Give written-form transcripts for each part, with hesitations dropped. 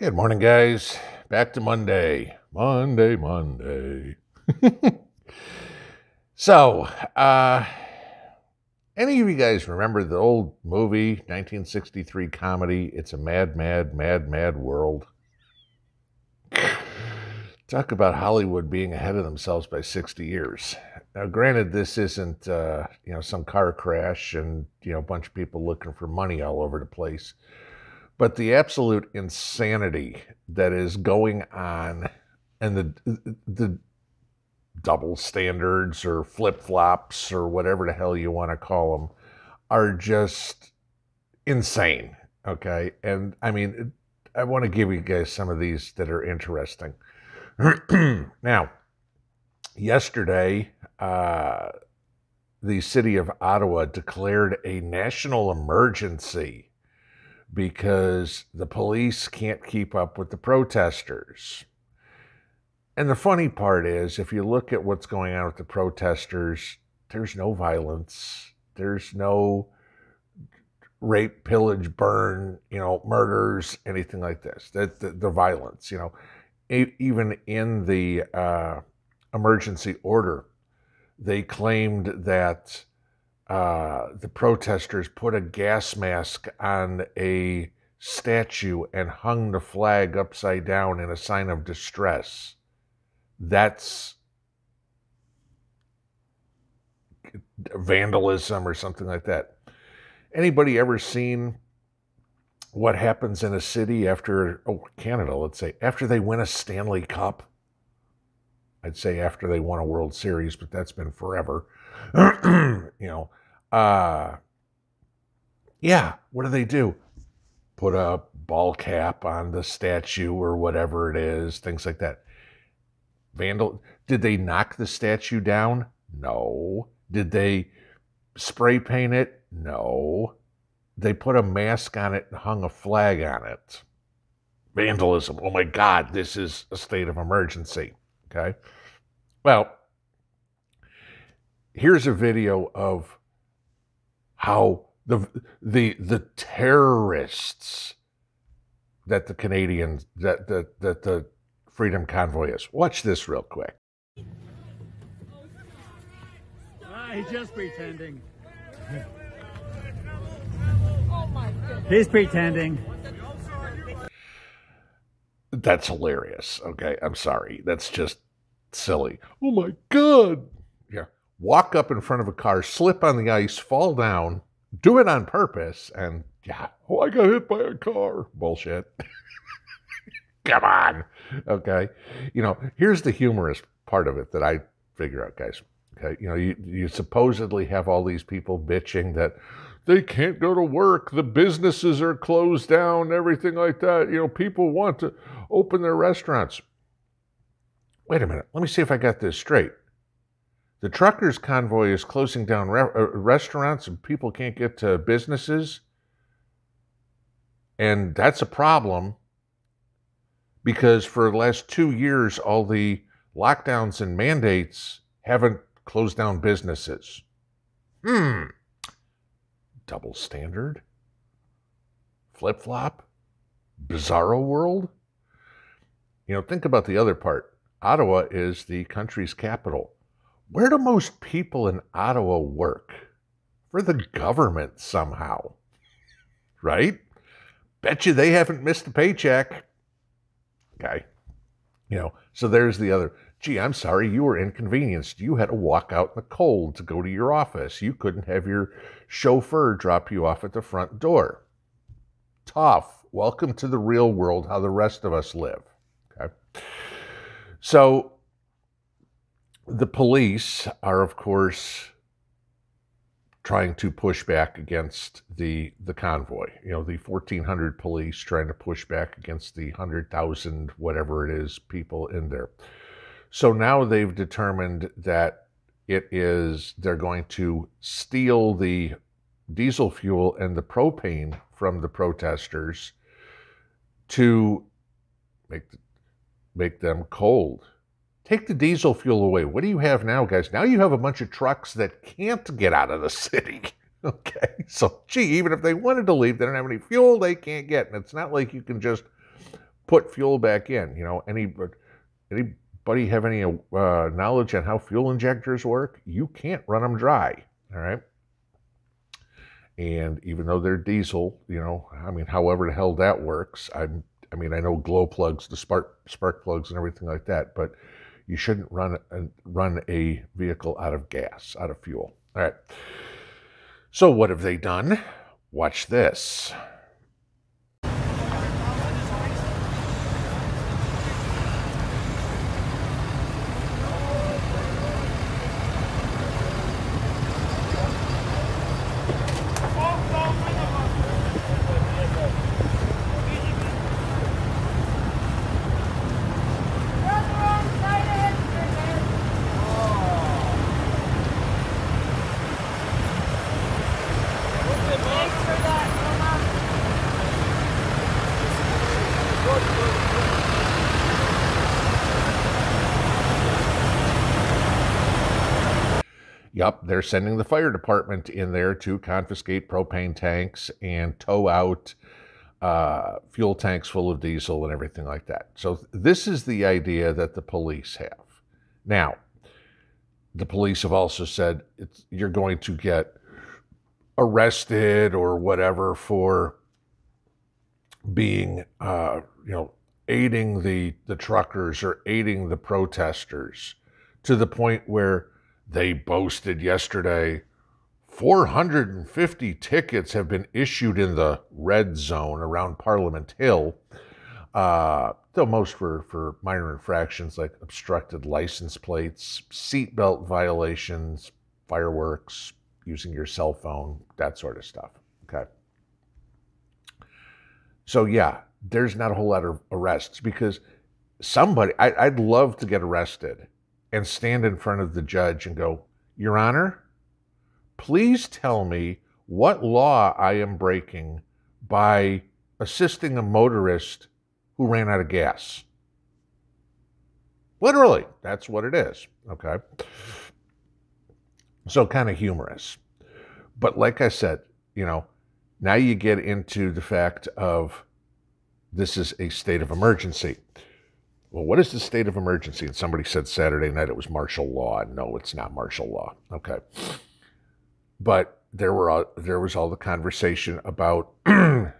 Good morning, guys. Back to Monday. Monday. So, any of you guys remember the old movie, 1963 comedy, It's a Mad, Mad, Mad, Mad World? Talk about Hollywood being ahead of themselves by 60 years. Now, granted, this isn't, some car crash and, a bunch of people looking for money all over the place. But the absolute insanity that is going on and the double standards or flip-flops or whatever the hell you want to call them are just insane, okay? And, I mean, I want to give you guys some of these that are interesting. Now, yesterday, the city of Ottawa declared a national emergency because the police can't keep up with the protesters. And the funny part is, if you look at what's going on with the protesters, there's no violence. There's no rape, pillage, burn, murders, anything like this. The violence, even in the emergency order, they claimed that the protesters put a gas mask on a statue and hung the flag upside down in a sign of distress. That's vandalism or something like that. Anybody ever seen what happens in a city after, Canada, let's say, after they win a Stanley Cup? I'd say after they won a World Series, but that's been forever. What do? Put a ball cap on the statue or whatever it is, things like that. Did they knock the statue down? No. Did they spray paint it? No. They put a mask on it and hung a flag on it. Vandalism. Oh my God, this is a state of emergency. Okay. Well, here's a video of how the terrorists that the Canadians, that the Freedom Convoy is. Watch this real quick. He's just pretending. Oh my goodness. He's pretending. That's hilarious. Okay, I'm sorry. That's just silly. Oh my God. Yeah. Walk up in front of a car, slip on the ice, fall down, do it on purpose, and I got hit by a car. Bullshit. Come on. Okay. Here's the humorous part of it that I figure out, guys. Okay. You supposedly have all these people bitching that they can't go to work, the businesses are closed down, everything like that. People want to open their restaurants. Wait a minute. Let me see if I got this straight. The truckers' convoy is closing down restaurants and people can't get to businesses. And that's a problem because for the last 2 years, all the lockdowns and mandates haven't closed down businesses. Double standard? Flip-flop? Bizarro world? Think about the other part. Ottawa is the country's capital. Where do most people in Ottawa work? For the government somehow. Right? Bet you they haven't missed a paycheck. Okay. So there's the other. Gee, I'm sorry, you were inconvenienced. You had to walk out in the cold to go to your office. You couldn't have your chauffeur drop you off at the front door. Tough. Welcome to the real world, how the rest of us live. Okay. So the police are, of course, trying to push back against the convoy. The 1,400 police trying to push back against the 100,000, whatever it is, people in there. So now they've determined that they're going to steal the diesel fuel and the propane from the protesters to make them cold. Take the diesel fuel away. What do you have now, guys? Now you have a bunch of trucks that can't get out of the city. Okay, so gee, even if they wanted to leave, they don't have any fuel they can't get. And it's not like you can just put fuel back in. Anybody have any knowledge on how fuel injectors work? You can't run them dry, all right? And even though they're diesel, however the hell that works, I know glow plugs, the spark plugs and everything like that, but you shouldn't run a vehicle out of gas, out of fuel. All right. So what have they done? Watch this. Yep, they're sending the fire department in there to confiscate propane tanks and tow out fuel tanks full of diesel and everything like that. So this is the idea that the police have. Now, the police have also said you're going to get arrested or whatever for being, aiding the truckers or aiding the protesters, to the point where they boasted yesterday 450 tickets have been issued in the red zone around Parliament Hill. Though most were for minor infractions like obstructed license plates, seatbelt violations, fireworks, using your cell phone, that sort of stuff. Okay. So yeah, there's not a whole lot of arrests because I'd love to get arrested and stand in front of the judge and go, Your Honor, please tell me what law I am breaking by assisting a motorist who ran out of gas. Literally, that's what it is, okay? So kind of humorous. But like I said, now you get into the fact of this is a state of emergency. Well, what is the state of emergency? And somebody said Saturday night it was martial law. No, it's not martial law. Okay. But there was all the conversation about they're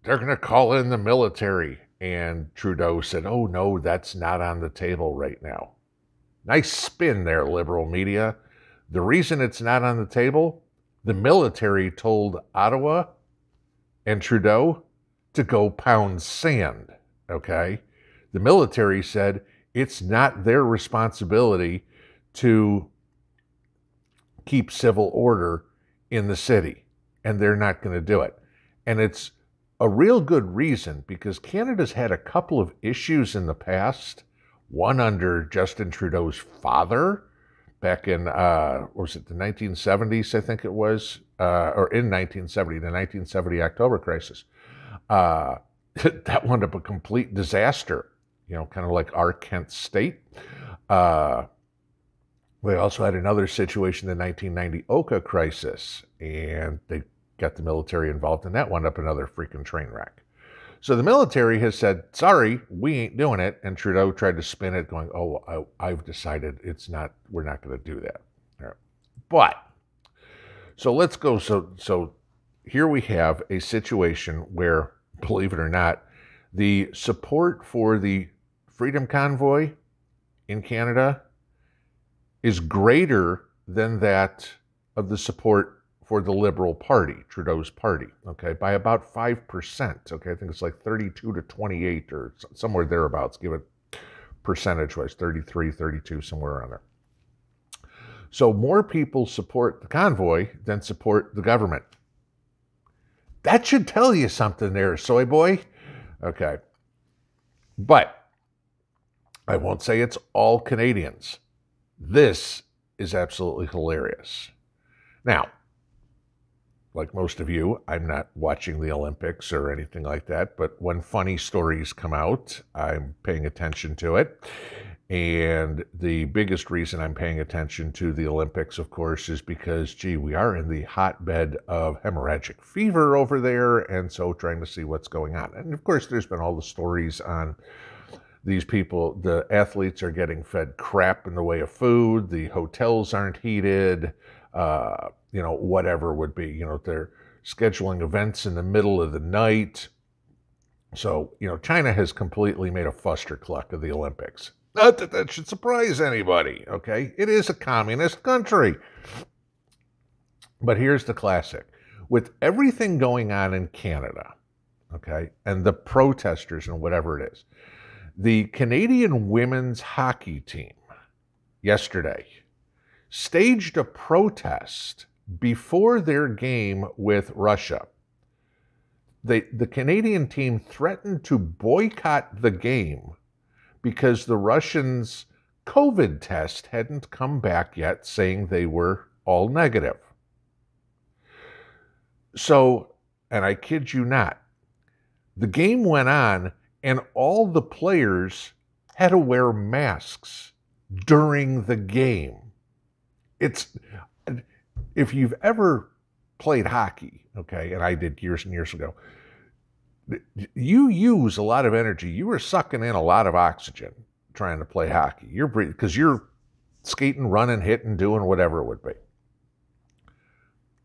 going to call in the military. And Trudeau said, oh, no, that's not on the table right now. Nice spin there, liberal media. The reason it's not on the table, the military told Ottawa and Trudeau to go pound sand, okay? The military said it's not their responsibility to keep civil order in the city, and they're not going to do it. And it's a real good reason because Canada's had a couple of issues in the past, one under Justin Trudeau's father back in, was it the 1970s, I think it was, or in 1970, the 1970 October crisis. That wound up a complete disaster. Kind of like our Kent State. We also had another situation, the 1990 Oka crisis, and they got the military involved, and that wound up another freaking train wreck. So the military has said, sorry, we ain't doing it, and Trudeau tried to spin it, going, oh, I've decided we're not going to do that. All right. But, so let's go, so here we have a situation where, believe it or not, the support for the Freedom Convoy in Canada is greater than that of the support for the Liberal Party, Trudeau's party, okay, by about 5%, okay? I think it's like 32 to 28 or somewhere thereabouts, give it percentage-wise, 33, 32, somewhere around there. So more people support the convoy than support the government. That should tell you something there, soy boy. Okay. But I won't say it's all Canadians. This is absolutely hilarious. Now, like most of you, I'm not watching the Olympics or anything like that, but when funny stories come out, I'm paying attention to it. And the biggest reason I'm paying attention to the Olympics, of course, is because, gee, we are in the hotbed of hemorrhagic fever over there, and so trying to see what's going on. And of course, there's been all the stories on these people, the athletes are getting fed crap in the way of food, the hotels aren't heated, whatever would be, they're scheduling events in the middle of the night. So, China has completely made a fustercluck of the Olympics. Not that that should surprise anybody, okay? It is a communist country. But here's the classic. With everything going on in Canada, okay, and the protesters and whatever it is, the Canadian women's hockey team yesterday staged a protest before their game with Russia. The Canadian team threatened to boycott the game because the Russians' COVID test hadn't come back yet, saying they were all negative. So, and I kid you not, the game went on and all the players had to wear masks during the game. If you've ever played hockey, okay, and I did years and years ago, you use a lot of energy. You are sucking in a lot of oxygen trying to play hockey. You're breathing because you're skating, running, hitting, doing whatever it would be.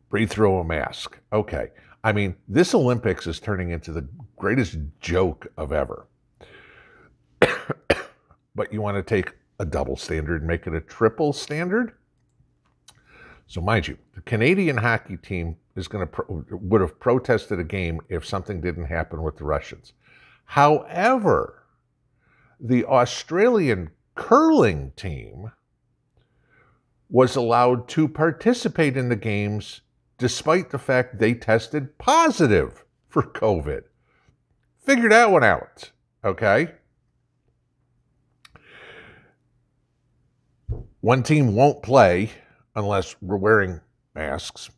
Breathe through a mask. Okay. I mean, this Olympics is turning into the greatest joke of ever. But you want to take a double standard and make it a triple standard? So mind you, the Canadian hockey team would have protested a game if something didn't happen with the Russians. However, the Australian curling team was allowed to participate in the games despite the fact they tested positive for COVID. Figure that one out, okay? One team won't play unless we're wearing masks.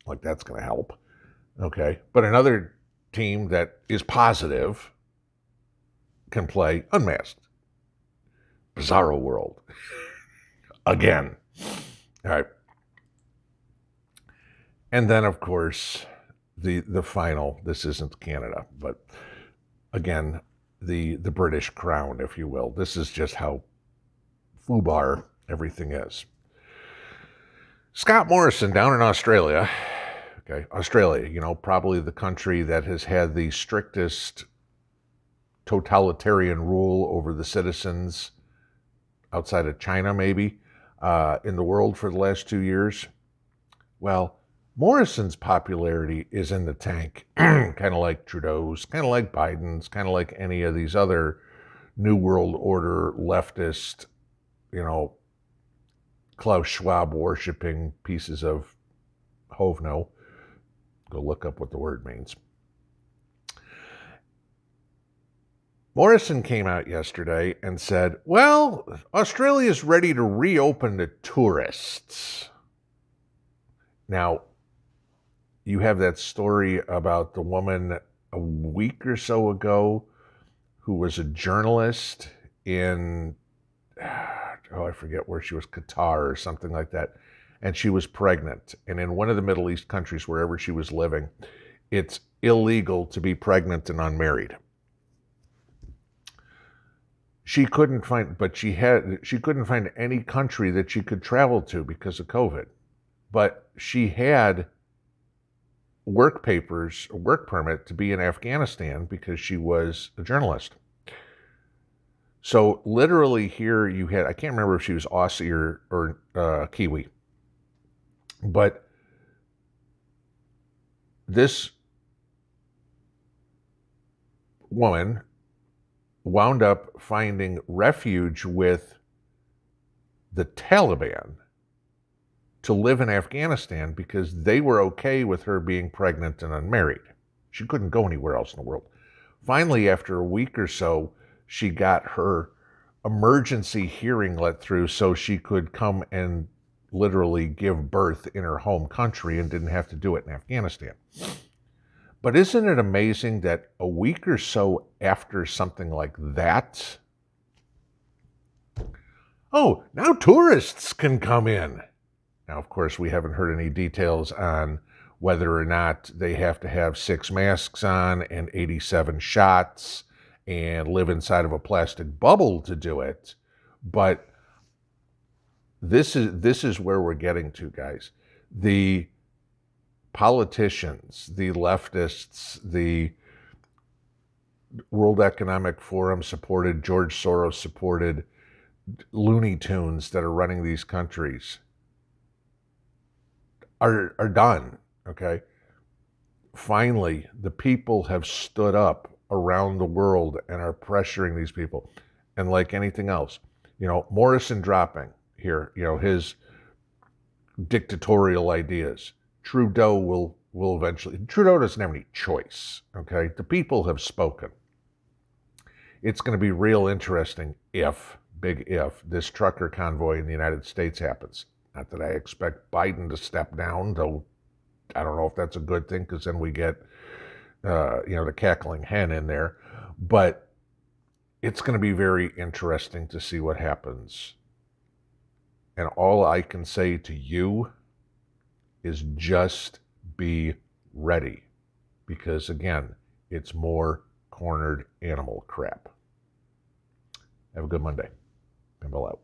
Like that's going to help, okay? But another team that is positive can play unmasked. Bizarro world. Again. All right. And then, of course, the final, this isn't Canada, but again, the British crown, if you will. This is just how foobar everything is. Scott Morrison down in Australia, okay, Australia, probably the country that has had the strictest totalitarian rule over the citizens outside of China, maybe, in the world for the last 2 years. Well, Morrison's popularity is in the tank, kind of like Trudeau's, kind of like Biden's, kind of like any of these other New World Order leftist, Klaus Schwab worshiping pieces of hovno. Go look up what the word means. Morrison came out yesterday and said, well, Australia's ready to reopen to tourists. Now, you have that story about the woman a week or so ago who was a journalist in, I forget where she was, Qatar or something like that. And she was pregnant. And in one of the Middle East countries, wherever she was living, it's illegal to be pregnant and unmarried. She couldn't find any country that she could travel to because of COVID. But she had work papers, a work permit to be in Afghanistan because she was a journalist. So literally here you had, I can't remember if she was Aussie or Kiwi, but this woman wound up finding refuge with the Taliban to live in Afghanistan because they were okay with her being pregnant and unmarried. She couldn't go anywhere else in the world. Finally, after a week or so, she got her emergency hearing let through so she could come and literally give birth in her home country and didn't have to do it in Afghanistan. But isn't it amazing that a week or so after something like that Oh, now tourists can come in. Now, of course, we haven't heard any details on whether or not they have to have 6 masks on and 87 shots and live inside of a plastic bubble to do it. But this is where we're getting to, guys. The politicians, the leftists, the World Economic Forum supported, George Soros supported Looney Tunes that are running these countries are done, okay? Finally, the people have stood up around the world and are pressuring these people. And like anything else, Morrison dropping here, his dictatorial ideas. Trudeau will eventually, Trudeau doesn't have any choice, okay? The people have spoken. It's going to be real interesting if, big if, this trucker convoy in the United States happens. Not that I expect Biden to step down, though I don't know if that's a good thing, because then we get, the cackling hen in there. But it's going to be very interesting to see what happens. And all I can say to you is just be ready. Because, again, it's more cornered animal crap. Have a good Monday. Pinball out.